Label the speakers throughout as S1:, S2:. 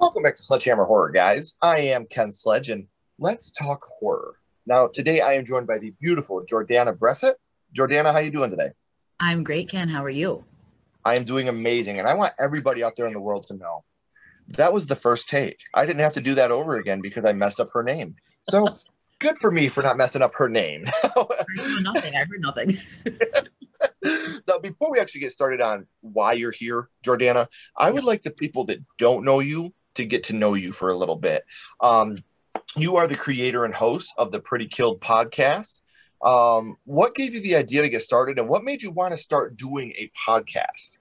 S1: Welcome back to Sledgehammer Horror, guys. I am Ken Sledge, and let's talk horror. Now, today I am joined by the beautiful Jordana Bresett. Jordana, how you doing today?
S2: I'm great, Ken. How are you?
S1: I am doing amazing, and I want everybody out there in the world to know that was the first take. I didn't have to do that over again because I messed up her name. So good for me for not messing up her name.
S2: I know nothing. I heard nothing.
S1: Now, before we actually get started on why you're here, Jordana, I would like the people that don't know you to get to know you for a little bit. You are the creator and host of the Pretty Killed podcast. What gave you the idea to get started, and what made you want to start doing a podcast?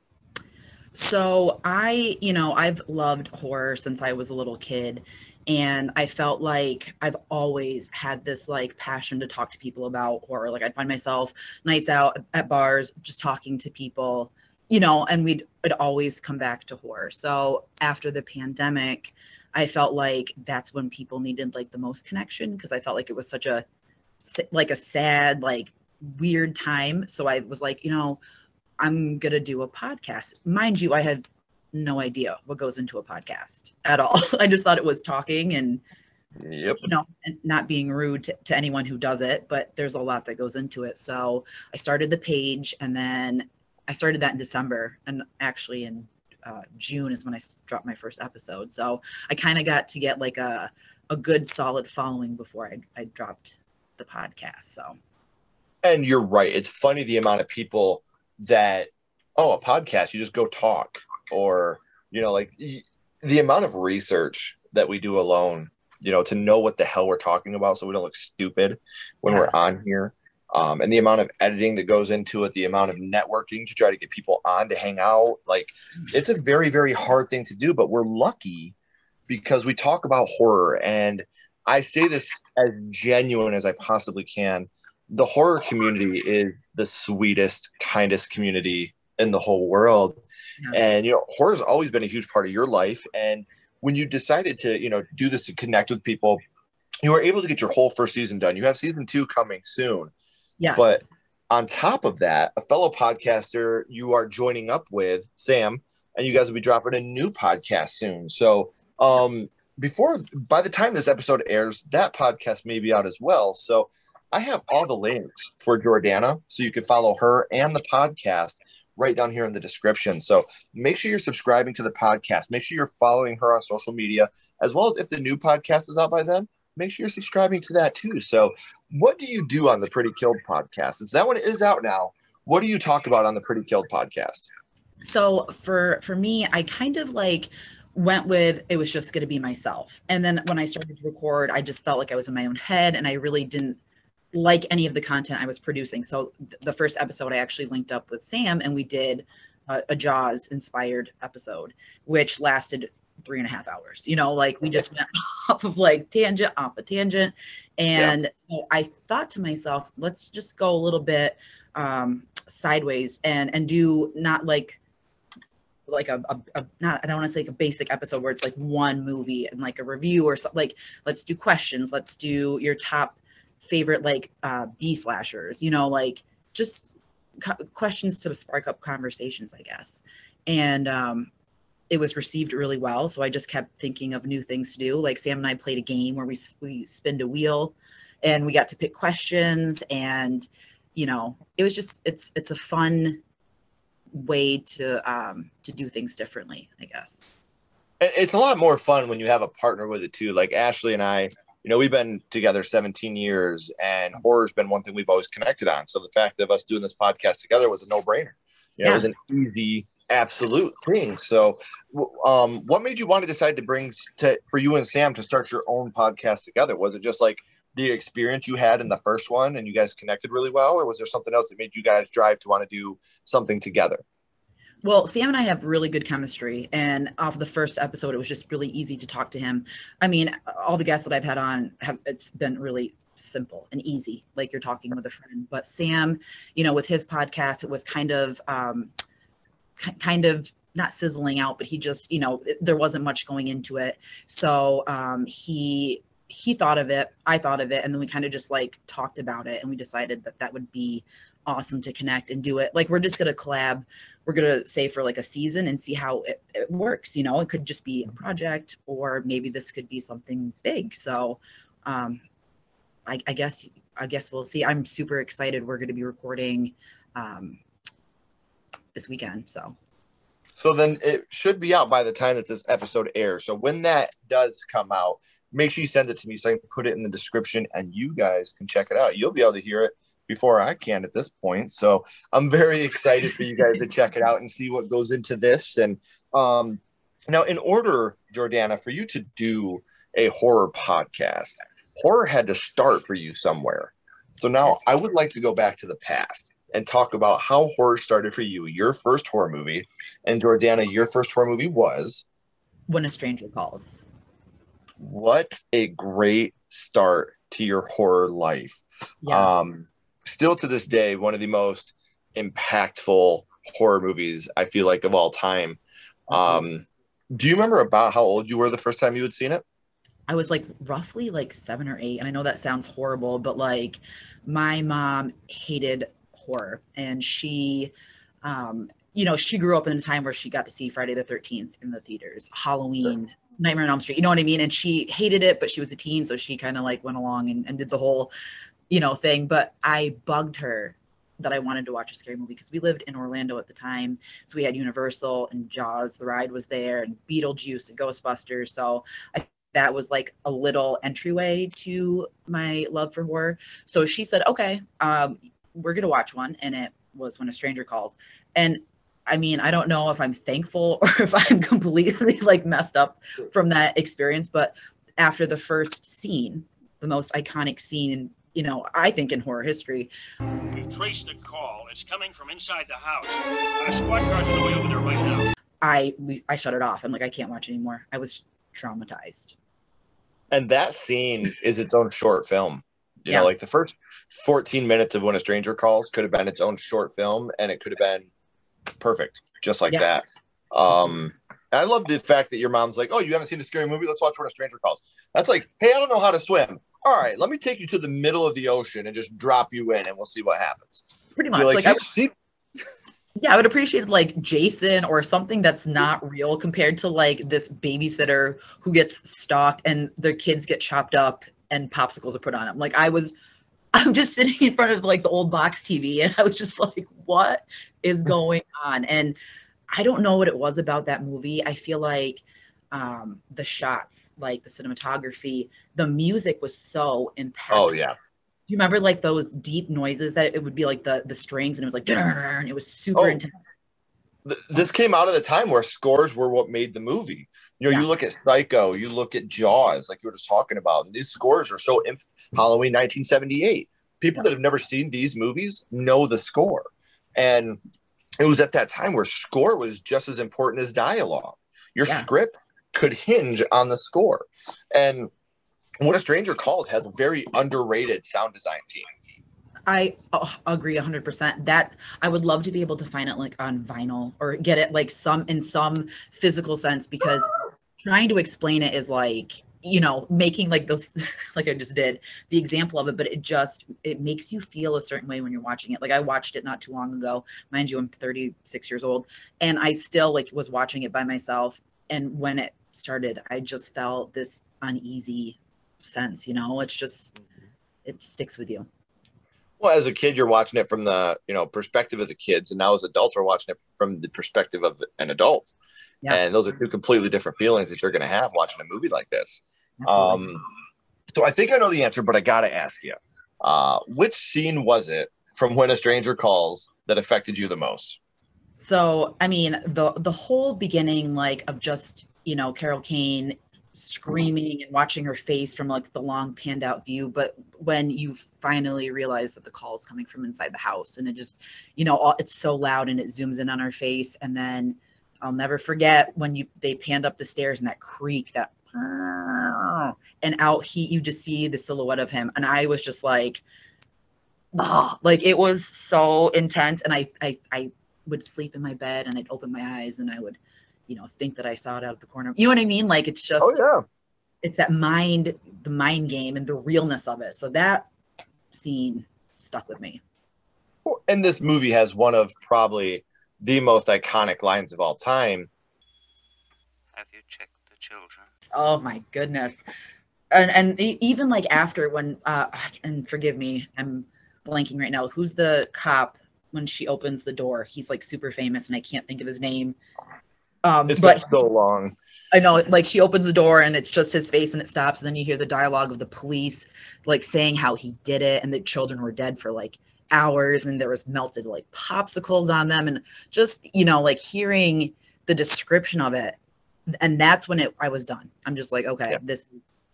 S2: So I've loved horror since I was a little kid. And I felt like I've always had this like passion to talk to people about horror. Like I'd find myself nights out at bars, just talking to people, and it'd always come back to horror. So after the pandemic, I felt like that's when people needed like the most connection, because I felt like it was such a sad, like weird time. So I was like, I'm going to do a podcast. Mind you, I had no idea what goes into a podcast at all. I just thought it was talking and, and not being rude to anyone who does it, but there's a lot that goes into it. So I started the page, and then I started that in December, and actually in June is when I dropped my first episode. So I kind of got to get like a good solid following before I dropped the podcast. So.
S1: And you're right. It's funny the amount of people that, a podcast, you just go talk. Or, like the amount of research that we do alone, to know what the hell we're talking about so we don't look stupid when we're on here. And the amount of editing that goes into it, the amount of networking to try to get people on to hang out. Like, it's a very, very hard thing to do, but we're lucky because we talk about horror. And I say this as genuine as I possibly can. The horror community is the sweetest, kindest community in the whole world. And horror's always been a huge part of your life, and when you decided to do this to connect with people, you were able to get your whole first season done. You have season 2 coming soon.
S2: Yes.
S1: But on top of that, a fellow podcaster you are joining up with, Sam, and you guys will be dropping a new podcast soon. So by the time this episode airs, that podcast may be out as well. So I have all the links for Jordana, so you can follow her and the podcast right down here in the description. So make sure you're subscribing to the podcast. Make sure you're following her on social media, as well as if the new podcast is out by then, make sure you're subscribing to that too. So what do you do on the Pretty Killed podcast? Since that one is out now, what do you talk about on the Pretty Killed podcast?
S2: So for me, I kind of like went with, it was just going to be myself. And then when I started to record, I just felt like I was in my own head, and I really didn't like any of the content I was producing. So the first episode, I actually linked up with Sam, and we did a Jaws inspired episode, which lasted 3.5 hours. We just went off of tangent. And I thought to myself, let's just go a little bit sideways and do not like a not, I don't want to say like a basic episode where it's like one movie and like a review or something. Like, let's do questions. Let's do your top favorite B slashers, just questions to spark up conversations, I guess. And it was received really well, so I just kept thinking of new things to do. Like, Sam and I played a game where we spinned a wheel and we got to pick questions, and it was just it's a fun way to do things differently, I guess.
S1: It's a lot more fun when you have a partner with it too. Like Ashley and I, we've been together 17 years, and horror's been one thing we've always connected on. So the fact of us doing this podcast together was a no-brainer. It was an easy, absolute thing. So what made you want to decide for you and Sam to start your own podcast together? Was it just like the experience you had in the first one and you guys connected really well, or was there something else that made you guys drive to want to do something together?
S2: Well, Sam and I have really good chemistry, and off the first episode, it was just really easy to talk to him. I mean, all the guests that I've had on it's been really simple and easy, like you're talking with a friend. But Sam, with his podcast, it was kind of not sizzling out, but he just, there wasn't much going into it. So he he thought of it, I thought of it, and then we kind of just like talked about it, and we decided that that would be awesome to connect and do it. Like, we're just gonna collab. We're gonna say for like a season and see how it works. You know, it could just be a project, or maybe this could be something big. So, I guess we'll see. I'm super excited. We're gonna be recording this weekend.
S1: So then it should be out by the time that this episode airs. So when that does come out, make sure you send it to me so I can put it in the description and you guys can check it out. You'll be able to hear it before I can at this point. So I'm very excited for you guys to check it out and see what goes into this. And now, in order, Jordana, for you to do a horror podcast, horror had to start for you somewhere. So now I would like to go back to the past and talk about how horror started for you, your first horror movie. And Jordana, your first horror movie was?
S2: When a Stranger Calls.
S1: What a great start to your horror life.
S2: Yeah.
S1: Still to this day, one of the most impactful horror movies, I feel like, of all time. Do you remember about how old you were the first time you had seen it?
S2: I was like roughly like 7 or 8. And I know that sounds horrible, but like my mom hated horror, and she she grew up in a time where she got to see Friday the 13th in the theaters, Halloween, sure. Nightmare on Elm Street, you know what I mean? And she hated it, but she was a teen, so she kind of like went along and did the whole thing. But I bugged her that I wanted to watch a scary movie because we lived in Orlando at the time, so we had Universal and Jaws the ride was there, and Beetlejuice and Ghostbusters. So that was like a little entryway to my love for horror. So she said, okay, we're going to watch one. And it was When a Stranger Calls. And I mean, I don't know if I'm thankful or if I'm completely like messed up from that experience. But after the first scene, the most iconic scene, I think in horror history.
S3: We've traced the call. It's coming from inside the house. A squad car's on the way over there right now.
S2: I shut it off. I'm like, I can't watch anymore. I was traumatized.
S1: And that scene is its own short film. You know, like the first 14 minutes of When a Stranger Calls could have been its own short film, and it could have been perfect, just like that. I love the fact that your mom's like, oh, you haven't seen a scary movie? Let's watch When a Stranger Calls. That's like, hey, I don't know how to swim. All right, let me take you to the middle of the ocean and just drop you in, and we'll see what happens.
S2: Pretty much. I would appreciate like Jason or something that's not real compared to like this babysitter who gets stalked and their kids get chopped up and popsicles are put on them. Like I'm just sitting in front of like the old box TV, and I was just like, what is going on? And I don't know what it was about that movie. I feel like the shots, like the cinematography, the music was so impactful.
S1: Oh yeah.
S2: Do you remember like those deep noises that it would be like the strings, and it was like, and it was super intense.
S1: This came out of the time where scores were what made the movie. You look at Psycho, you look at Jaws, like you were just talking about, and these scores are so Halloween 1978. People that have never seen these movies know the score. And it was at that time where score was just as important as dialogue. Your script could hinge on the score. And When a Stranger Calls has a very underrated sound design team.
S2: I agree 100%. That I would love to be able to find it like on vinyl or get it like in some physical sense, because trying to explain it is like, making like those, like I just did the example of it, but it makes you feel a certain way when you're watching it. Like I watched it not too long ago, mind you, I'm 36 years old, and I still like was watching it by myself. And when it started, I just felt this uneasy sense, it's just, it sticks with you.
S1: Well, as a kid, you're watching it from the perspective of the kids, and now as adults, we're watching it from the perspective of an adult. And those are two completely different feelings that you're going to have watching a movie like this. So I think I know the answer, but I got to ask you, which scene was it from When a Stranger Calls that affected you the most?
S2: So, I mean, the whole beginning, like of just, Carol Kane screaming and watching her face from like the long panned out view. But when you finally realize that the call is coming from inside the house, and it just, it's so loud and it zooms in on her face. And then I'll never forget when they panned up the stairs and that creak, that, and out you just see the silhouette of him. And I was just like, oh, like it was so intense. And I would sleep in my bed and I'd open my eyes and I would, think that I saw it out of the corner. You know what I mean? Like it's just, it's that mind the mind game and the realness of it. So that scene stuck with me.
S1: And this movie has one of probably the most iconic lines of all time.
S4: Have you checked the children?
S2: Oh my goodness. And even like after when and forgive me, I'm blanking right now. Who's the cop when she opens the door? He's like super famous and I can't think of his name.
S1: It's been so long.
S2: I know, like she opens the door and it's just his face and it stops. And then you hear the dialogue of the police like saying how he did it and the children were dead for like hours and there was melted like popsicles on them. And just, you know, like hearing the description of it. And that's when I was done. I'm just like, okay, this is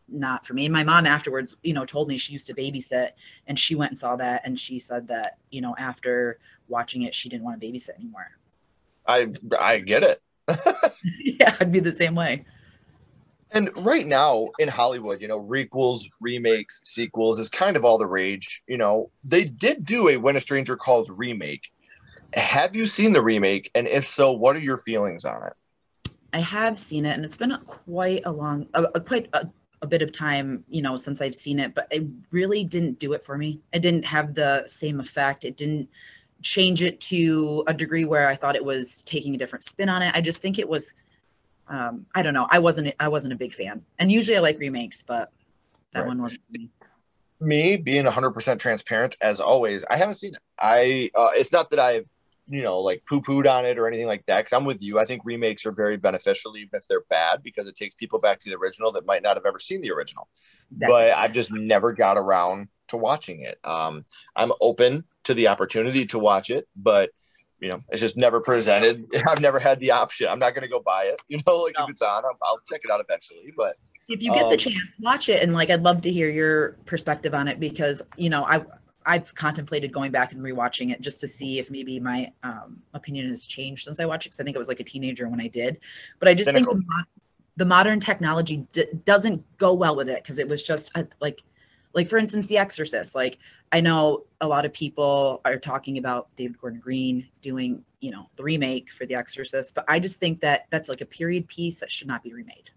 S2: not for me. And my mom afterwards, you know, told me she used to babysit and she went and saw that. And she said that, you know, after watching it, she didn't want to babysit anymore.
S1: I get it.
S2: Yeah, I'd be the same way.
S1: And right now in Hollywood, you know, requels, remakes, sequels is kind of all the rage. You know, they did do a When a Stranger Calls remake. Have you seen the remake? And if so, what are your feelings on it?
S2: I have seen it, and it's been quite a bit of time, you know, since I've seen it, but it really didn't do it for me. It didn't have the same effect. It didn't change it to a degree where I thought it was taking a different spin on it. I just think it was, I don't know. I wasn't a big fan. And usually I like remakes, but that one wasn't for me.
S1: Me being 100% transparent, as always, I haven't seen it. It's not that I've, you know, like poo-pooed on it or anything like that, because I'm with you. I think remakes are very beneficial, even if they're bad, because it takes people back to the original that might not have ever seen the original. Exactly. But I've just never got around to watching it. I'm open to the opportunity to watch it, but you know, it's just never presented. I've never had the option. I'm not going to go buy it. You know, like if it's on, I'll check it out eventually. But
S2: if you get the chance, watch it. And like, I'd love to hear your perspective on it because, you know, I've contemplated going back and rewatching it just to see if maybe my opinion has changed since I watched it. Because I think I was like a teenager when I did. But I just think the modern technology doesn't go well with it because it was just like for instance, The Exorcist. Like I know a lot of people are talking about David Gordon Green doing, you know, the remake for The Exorcist, but I just think that that's like a period piece that should not be remade.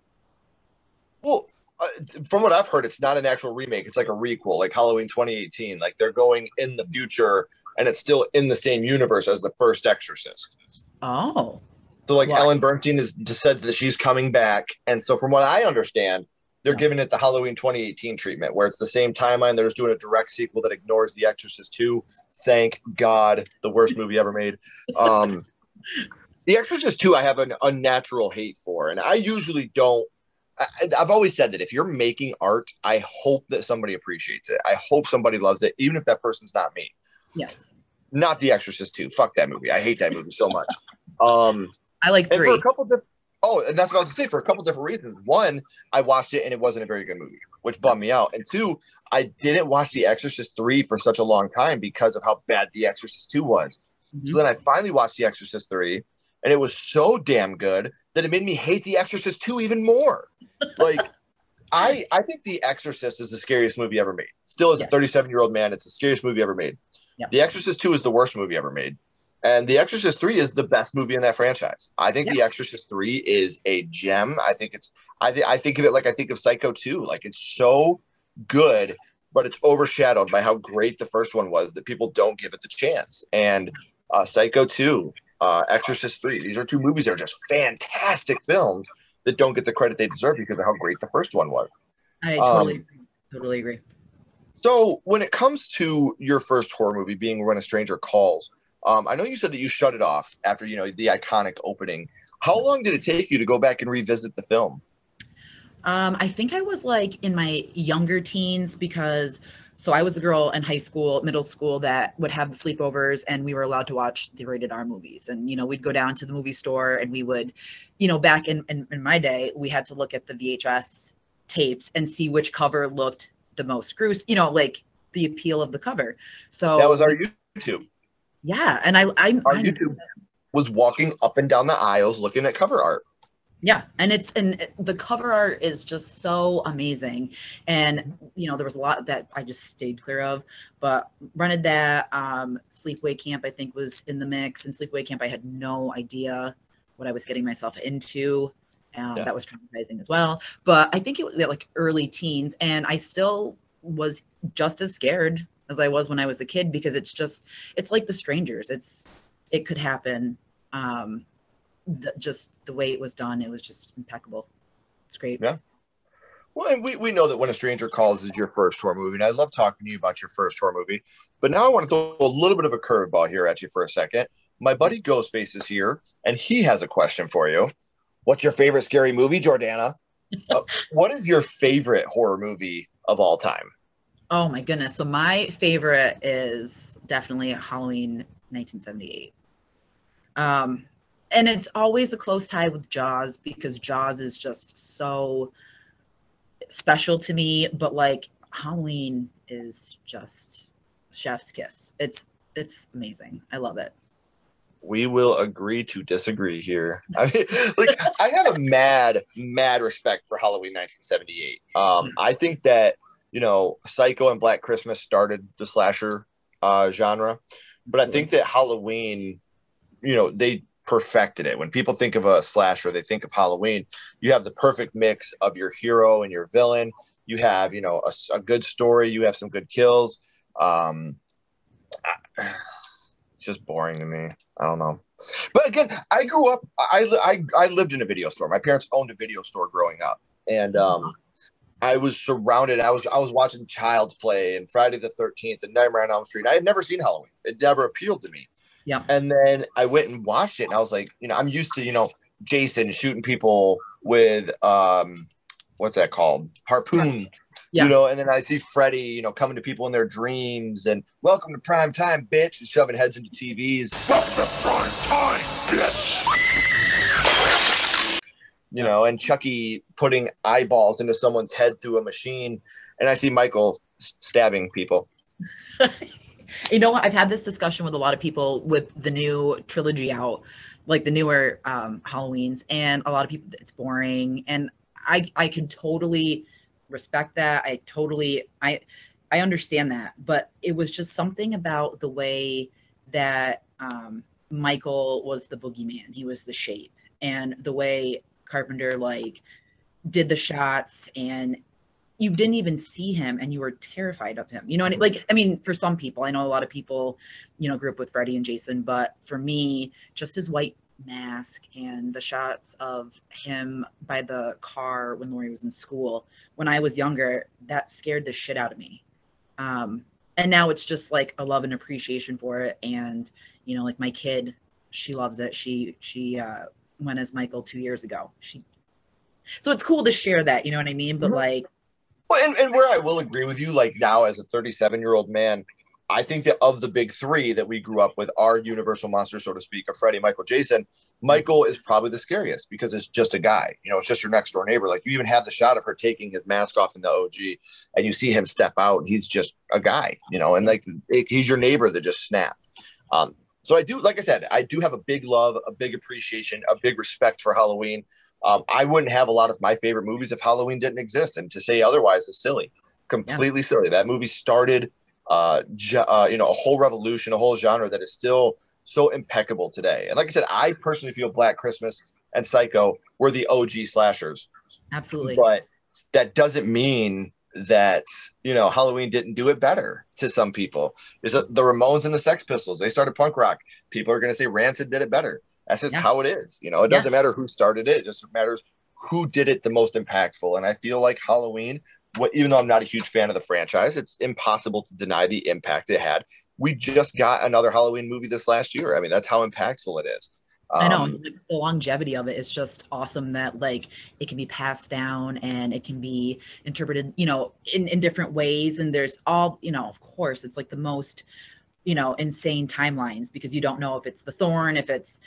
S1: Well, from what I've heard, it's not an actual remake. It's like a requel, like Halloween 2018. Like they're going in the future, and it's still in the same universe as the first Exorcist.
S2: Oh,
S1: so like Ellen Bernstein has just said that she's coming back, and so from what I understand, they're giving it the Halloween 2018 treatment, where it's the same timeline. They're just doing a direct sequel that ignores The Exorcist 2. Thank God, the worst movie ever made. The Exorcist 2, I have an unnatural hate for, and I usually don't. I've always said that if you're making art, I hope that somebody appreciates it. I hope somebody loves it, even if that person's not me.
S2: Yes.
S1: Not The Exorcist 2. Fuck that movie. I hate that movie so much.
S2: I like 3.
S1: For a couple different. Oh, and that's what I was going to say, for a couple different reasons. One, I watched it and it wasn't a very good movie, which bummed me out. And two, I didn't watch The Exorcist 3 for such a long time because of how bad The Exorcist 2 was. Mm-hmm. So then I finally watched The Exorcist 3, and it was so damn good that it made me hate The Exorcist 2 even more. Like, I think The Exorcist is the scariest movie ever made. Still, as a 37-year-old man, it's the scariest movie ever made. Yep. The Exorcist 2 is the worst movie ever made. And The Exorcist 3 is the best movie in that franchise. I think The Exorcist 3 is a gem. I think I think of it like I think of Psycho 2. Like, it's so good, but it's overshadowed by how great the first one was that people don't give it the chance. And Psycho 2, Exorcist 3, these are two movies that are just fantastic films that don't get the credit they deserve because of how great the first one was.
S2: I totally agree.
S1: So when it comes to your first horror movie being When a Stranger Calls, I know you said that you shut it off after, you know, the iconic opening. How long did it take you to go back and revisit the film?
S2: I think I was like in my younger teens because I was the girl in high school, middle school that would have the sleepovers and we were allowed to watch the rated R movies. And, you know, we'd go down to the movie store and we would, you know, back in my day, we had to look at the VHS tapes and see which cover looked the most gruesome, you know, like the appeal of the cover. So
S1: that was our YouTube.
S2: Yeah. And our
S1: YouTube was walking up and down the aisles looking at cover art.
S2: Yeah. And the cover art is just so amazing. And, you know, there was a lot that I just stayed clear of, but rented that. Sleepaway Camp, I think, was in the mix. And Sleepaway Camp, I had no idea what I was getting myself into. That was traumatizing as well. But I think it was like early teens, and I still was just as scared as I was when I was a kid, because it's like The Strangers. It could happen. Just the way it was done, it was just impeccable. It's great.
S1: Yeah. Well, and we know that When a Stranger Calls is your first horror movie, and I love talking to you about your first horror movie. But now I want to throw a little bit of a curveball here at you for a second. My buddy Ghostface is here, and he has a question for you. What's your favorite scary movie, Jordana? What is your favorite horror movie of all time?
S2: Oh my goodness. So my favorite is definitely Halloween 1978. And it's always a close tie with Jaws, because Jaws is just so special to me, but like Halloween is just chef's kiss. It's amazing. I love it.
S1: We will agree to disagree here. I mean, like, I have a mad respect for Halloween 1978. I think that, Psycho and Black Christmas started the slasher genre, but I think that Halloween, they perfected it. When people think of a slasher, they think of Halloween. You have the perfect mix of your hero and your villain. You have, a good story. You have some good kills. It's just boring to me. I don't know. But again, I grew up, I lived in a video store. My parents owned a video store growing up. And I was surrounded. I was watching Child's Play and Friday the 13th and Nightmare on Elm Street. I had never seen Halloween. It never appealed to me.
S2: Yeah.
S1: And then I went and watched it, and I was like, I'm used to, Jason shooting people with what's that called? Harpoon.
S2: Yeah.
S1: And then I see Freddy, coming to people in their dreams and welcome to prime time, bitch, and shoving heads into TVs.
S3: Welcome to prime time, bitch.
S1: And Chucky putting eyeballs into someone's head through a machine. And I see Michael stabbing people.
S2: I've had this discussion with a lot of people with the new trilogy out, like the newer Halloweens, and a lot of people, it's boring. And I can totally respect that. I understand that, but it was just something about the way that Michael was the boogeyman. He was the shape, and the way Carpenter did the shots, and you didn't even see him and you were terrified of him. And for some people, I know a lot of people, grew up with Freddy and Jason, but for me, just his white mask and the shots of him by the car when Lori was in school, when I was younger, that scared the shit out of me. And now it's just like a love and appreciation for it. And, my kid, she loves it. She went as Michael 2 years ago. So it's cool to share that, you know what I mean? But
S1: Well, and where I will agree with you, now as a 37-year-old man, I think that of the big three that we grew up with, our universal monsters, so to speak, of Freddy, Michael, Jason, Michael is probably the scariest because it's just a guy. It's just your next door neighbor. You even have the shot of her taking his mask off in the OG, and you see him step out, and he's just a guy, and he's your neighbor that just snapped. So I do, like I said, I do have a big love, a big appreciation, a big respect for Halloween. I wouldn't have a lot of my favorite movies if Halloween didn't exist, and to say otherwise is silly, completely silly. That movie started, a whole revolution, a whole genre that is still so impeccable today. And like I said, I personally feel Black Christmas and Psycho were the OG slashers.
S2: Absolutely.
S1: But that doesn't mean that, Halloween didn't do it better to some people. There's the Ramones and the Sex Pistols. They started punk rock. People are going to say Rancid did it better. That's just how it is. It doesn't matter who started it. It just matters who did it the most impactful. And I feel like Halloween, even though I'm not a huge fan of the franchise, it's impossible to deny the impact it had. We just got another Halloween movie this last year. That's how impactful it is.
S2: I know the longevity of it is just awesome, that it can be passed down and it can be interpreted, in different ways. And there's all, of course, it's the most, insane timelines, because you don't know if it's the Thorn, if it's,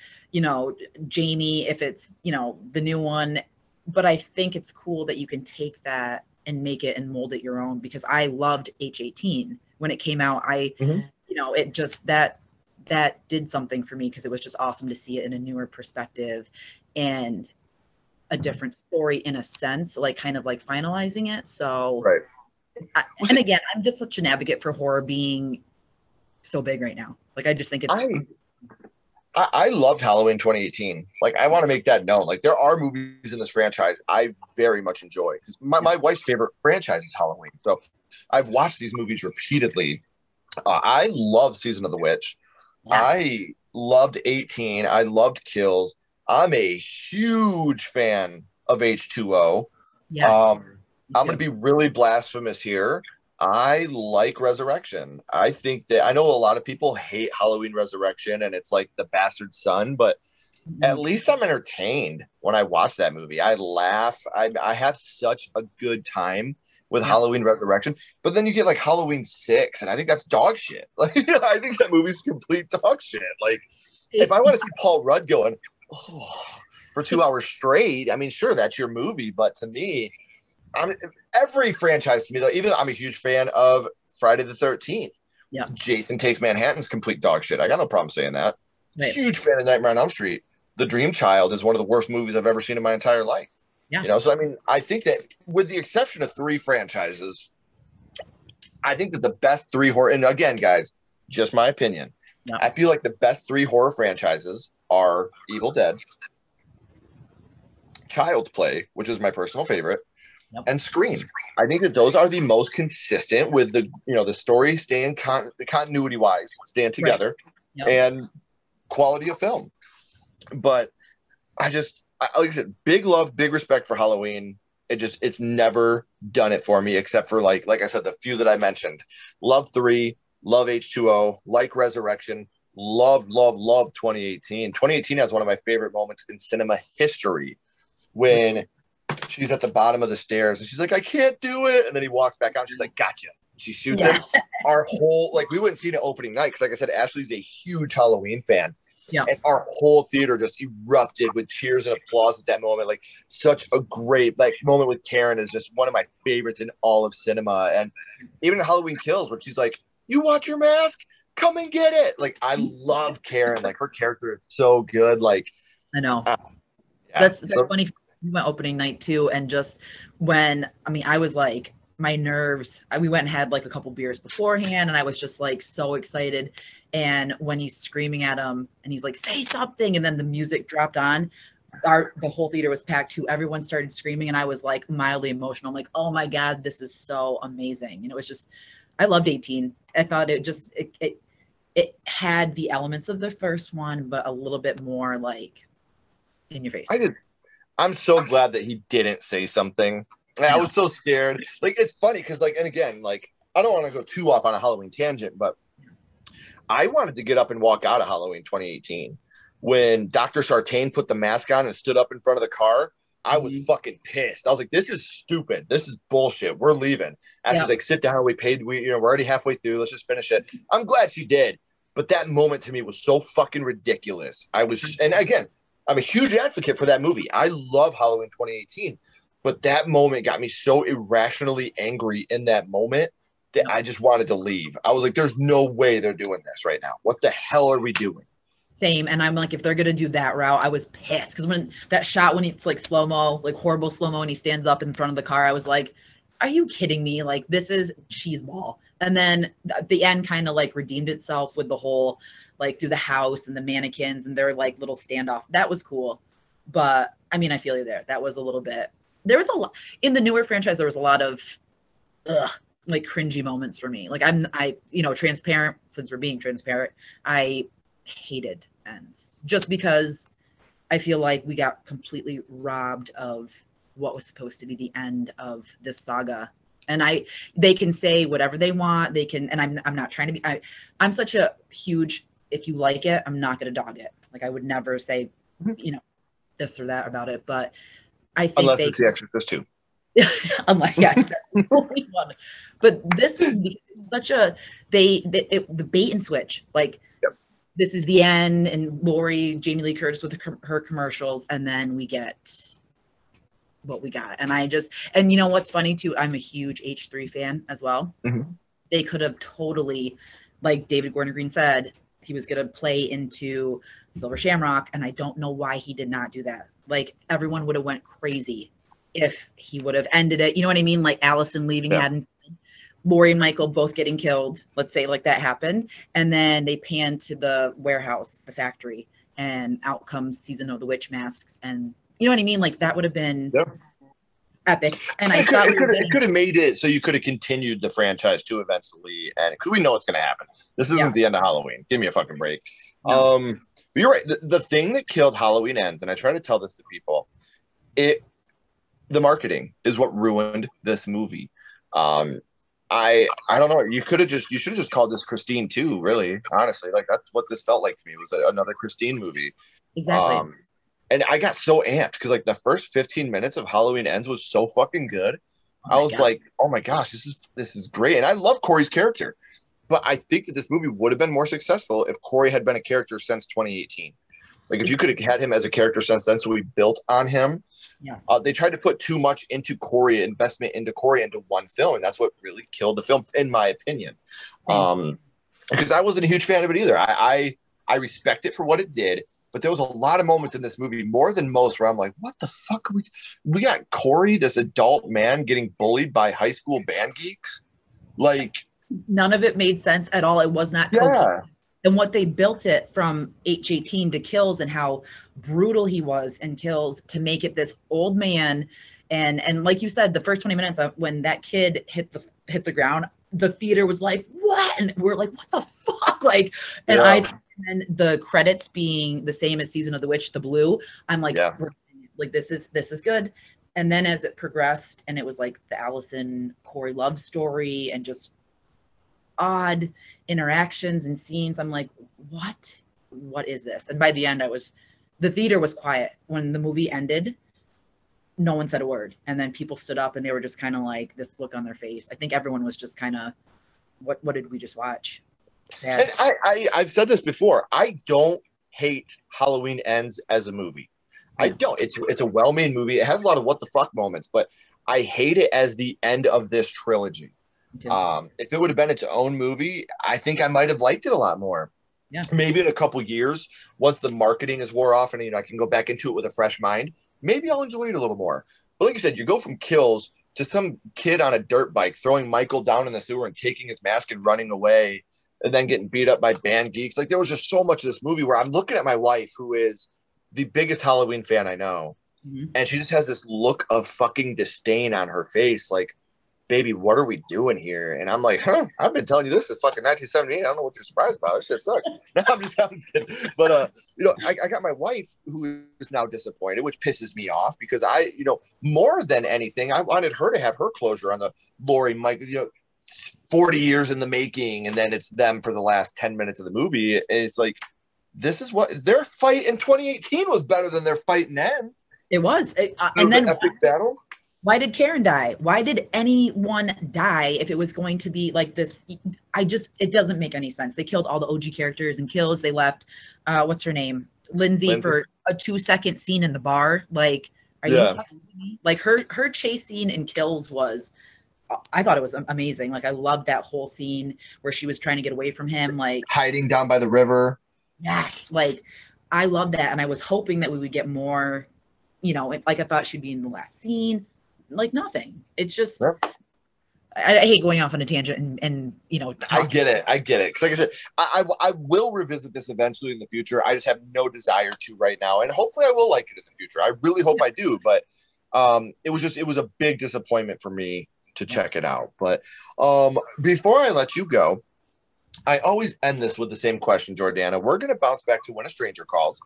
S2: Jamie, if it's, the new one. But I think it's cool that you can take that and make it and mold it your own, because I loved H18 when it came out. It just, that did something for me, because it was just awesome to see it in a newer perspective and a different story in a sense, kind of finalizing it. So,
S1: right.
S2: And again, I'm just such an advocate for horror being so big right now. I just think it's
S1: I loved Halloween 2018. Like, I want to make that known. Like, there are movies in this franchise I very much enjoy. My wife's favorite franchise is Halloween. So I've watched these movies repeatedly. I love Season of the Witch.
S2: Yes.
S1: I loved 18. I loved Kills. I'm a huge fan of H2O.
S2: Yes.
S1: I'm going to be really blasphemous here. I like Resurrection. I think that I know a lot of people hate Halloween Resurrection and it's like the bastard son, but at least I'm entertained when I watch that movie. I laugh. I have such a good time with Halloween Resurrection. But then you get like Halloween 6, and I think that's dog shit. Like, I think that movie's complete dog shit. Like, if I want to see Paul Rudd going for 2 hours straight, I mean, sure, that's your movie. But to me, every franchise to me, though, even I'm a huge fan of Friday the 13th.
S2: Yeah. Jason
S1: Takes Manhattan's complete dog shit. I got no problem saying that.
S2: Right.
S1: Huge fan of Nightmare on Elm Street. The Dream Child is one of the worst movies I've ever seen in my entire life.
S2: Yeah.
S1: You know, so I mean, I think that with the exception of 3 franchises, I think that the best 3 horror, and again, guys, just my opinion, I feel like the best 3 horror franchises are Evil Dead, Child's Play, which is my personal favorite, and Scream. I think that those are the most consistent with the, you know, the story staying continuity wise, staying together, and quality of film. But like I said, big love, big respect for Halloween. It's never done it for me, except for like I said, the few that I mentioned. Love 3, love H2O, like Resurrection, love 2018. 2018 has one of my favorite moments in cinema history when she's at the bottom of the stairs and she's like, I can't do it. And then he walks back out. She's like, gotcha. She shoots him. Our whole, like, we wouldn't see it opening night because, like I said, Ashley's a huge Halloween fan. Yeah. And our whole theater just erupted with cheers and applause at that moment. Like, such a great moment with Karen is just one of my favorites in all of cinema. And even in Halloween Kills, where she's like, you want your mask? Come and get it. Like, I love Karen. Like, her character is so good. Like,
S2: I know. That's funny. We went opening night too, and just when I was like, my nerves. We went and had like a couple beers beforehand, and I was just like so excited. And when he's screaming at him, and he's like, "Say something!" and then the music dropped on. The whole theater was packed too. Everyone started screaming, and I was like mildly emotional. I'm like, "Oh my god, this is so amazing!" And it was just, I loved 18. I thought it had the elements of the first one, but a little bit more like in your face.
S1: I'm so glad that he didn't say something. I was so scared. Like, it's funny because, like, and again, like, I don't want to go too off on a Halloween tangent, but I wanted to get up and walk out of Halloween 2018. When Dr. Sartain put the mask on and stood up in front of the car, I was fucking pissed. I was like, this is stupid. This is bullshit. We're leaving. Ashley's like, sit down. We're already halfway through. Let's just finish it. I'm glad she did. But that moment to me was so fucking ridiculous. And again, I'm a huge advocate for that movie. I love Halloween 2018, but that moment got me so irrationally angry in that moment that I just wanted to leave. I was like, there's no way they're doing this right now. What the hell are we doing?
S2: Same. And I'm like, if they're going to do that route, I was pissed. Because when that shot, when it's like slow-mo, like horrible slow-mo, and he stands up in front of the car, I was like, are you kidding me? Like, this is cheeseball. And then the end kind of like redeemed itself with the whole, like, through the house and the mannequins and their like little standoff. That was cool. But I mean, I feel you there. That was a little bit, there was a lot in the newer franchise. There was a lot of like cringy moments for me. Like transparent, since we're being transparent, I hated ends just because I feel like we got completely robbed of what was supposed to be the end of this saga. And they can say whatever they want. They can, and I'm not trying to be, I'm such a huge, if you like it, I'm not going to dog it. Like, I would never say, this or that about it. But I think
S1: unless it's The Exorcist 2.
S2: Unless, yes, that's the only one. But this was such a, the bait and switch. Like, this is the end, and Lori, Jamie Lee Curtis with her commercials, and then we get what we got. And you know what's funny too? I'm a huge H3 fan as well. They could have totally, like David Gordon Green said, he was going to play into Silver Shamrock, and I don't know why he did not do that. Like, everyone would have went crazy if he would have ended it. You know what I mean? Like, Allison leaving hadn't, Lori and Michael both getting killed. Let's say like that happened. And then they pan to the warehouse, the factory, and out comes Season of the Witch masks, and you know what I mean? Like that would have been epic. And I thought
S1: it could have made it so you could have continued the franchise to eventually, and because we know what's going to happen. This isn't the end of Halloween. Give me a fucking break. No. But you're right. The thing that killed Halloween Ends, and I try to tell this to people, the marketing is what ruined this movie. I don't know. You should have just called this Christine 2, really, honestly. Like that's what this felt like to me. It was another Christine movie.
S2: Exactly.
S1: And I got so amped because like the first 15 minutes of Halloween Ends was so fucking good. I was like, oh my gosh, this is great. And I love Corey's character. But I think that this movie would have been more successful if Corey had been a character since 2018. Like if you could have had him as a character since then, so we built on him.
S2: Yes.
S1: They tried to put too much into Corey, investment into Corey into one film, and that's what really killed the film, in my opinion. Because I wasn't a huge fan of it either. I respect it for what it did, but there was a lot of moments in this movie, more than most, where I'm like, what the fuck are we got Corey, this adult man, getting bullied by high school band geeks? Like,
S2: none of it made sense at all. It was not coherent. And what they built it from H18 to Kills and how brutal he was in Kills to make it this old man. And like you said, the first 20 minutes of when that kid hit the ground, the theater was like, what? And we're like, what the fuck? Like, and and the credits being the same as Season of the Witch, the blue, I'm like, like this is good. And then as it progressed and it was like the Allison Corey love story and just odd interactions and scenes, I'm like, what is this? And by the end, the theater was quiet. When the movie ended, no one said a word, and then people stood up and they were just kind of like this look on their face. I think everyone was just kind of, what did we just watch? Sad.
S1: And I've said this before, I don't hate Halloween Ends as a movie. I don't. It's a well-made movie. It has a lot of what the fuck moments, but I hate it as the end of this trilogy. If it would have been its own movie, I think I might have liked it a lot more.
S2: Yeah.
S1: Maybe in a couple years, once the marketing is wore off and I can go back into it with a fresh mind, maybe I'll enjoy it a little more. But like you said, you go from Kills to some kid on a dirt bike throwing Michael down in the sewer and taking his mask and running away and then getting beat up by band geeks. Like there was just so much of this movie where I'm looking at my wife, who is the biggest Halloween fan I know.
S2: Mm-hmm.
S1: And she just has this look of fucking disdain on her face. Like, baby, what are we doing here? And I'm like, I've been telling you this since fucking 1978. I don't know what you're surprised about. This shit sucks. No, I'm just kidding. But, I got my wife who is now disappointed, which pisses me off because more than anything, I wanted her to have her closure on the Laurie Mike, 40 years in the making. And then it's them for the last 10 minutes of the movie. And it's like, this is what their fight in 2018 was better than their fight in Ends.
S2: It was. And then
S1: epic battle.
S2: Why did Karen die? Why did anyone die if it was going to be like this? It doesn't make any sense. They killed all the OG characters in Kills. They left, what's her name? Lindsay for a 2-second scene in the bar. Like, are you fucking me? Like her chase scene in Kills was, I thought it was amazing. Like I loved that whole scene where she was trying to get away from him. Like
S1: hiding down by the river. Yes.
S2: Like I love that. And I was hoping that we would get more, like I thought she'd be in the last scene. Like nothing. It's just I hate going off on a tangent and
S1: I get it because like I said, I will revisit this eventually in the future. I just have no desire to right now, and hopefully I will like it in the future. I really hope I do, but it was a big disappointment for me to check it out. But before I let you go, I always end this with the same question, Jordana. We're going to bounce back to When a Stranger Calls,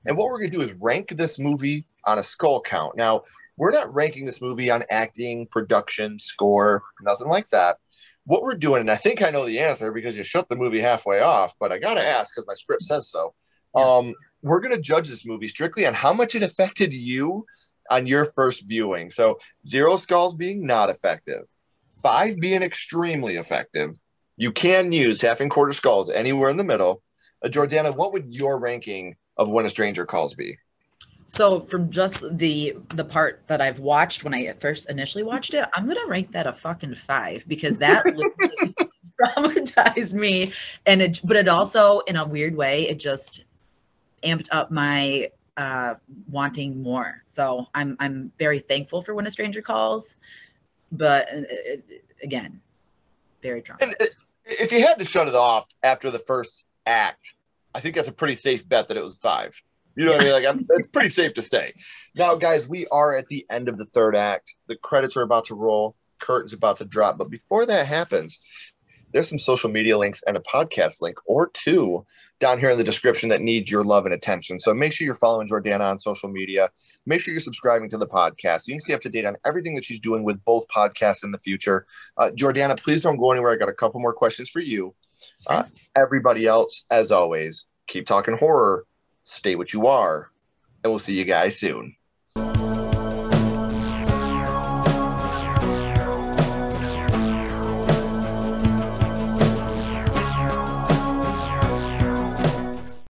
S1: and what we're going to do is rank this movie on a skull count. Now, we're not ranking this movie on acting, production, score, nothing like that. What we're doing, and I think I know the answer because you shut the movie halfway off, but I got to ask because my script says so. We're going to judge this movie strictly on how much it affected you on your first viewing. So 0 skulls being not effective, 5 being extremely effective. You can use half and quarter skulls anywhere in the middle. Jordana, what would your ranking of When a Stranger Calls be?
S2: So from just the part that I've watched when I first initially watched it, I'm gonna rank that a fucking 5 because that literally traumatized me, but it also in a weird way it just amped up my wanting more. So I'm very thankful for When a Stranger Calls, but again, very traumatized.
S1: And if you had to shut it off after the first act, I think that's a pretty safe bet that it was 5. You know what I mean? Like, it's pretty safe to say. Now, guys, we are at the end of the 3rd act. The credits are about to roll. Curtain's about to drop. But before that happens, there's some social media links and a podcast link or 2 down here in the description that need your love and attention. So make sure you're following Jordana on social media. Make sure you're subscribing to the podcast. You can stay up to date on everything that she's doing with both podcasts in the future. Jordana, please don't go anywhere. I got a couple more questions for you. Everybody else, as always, keep talking horror, stay what you are, and we'll see you guys soon.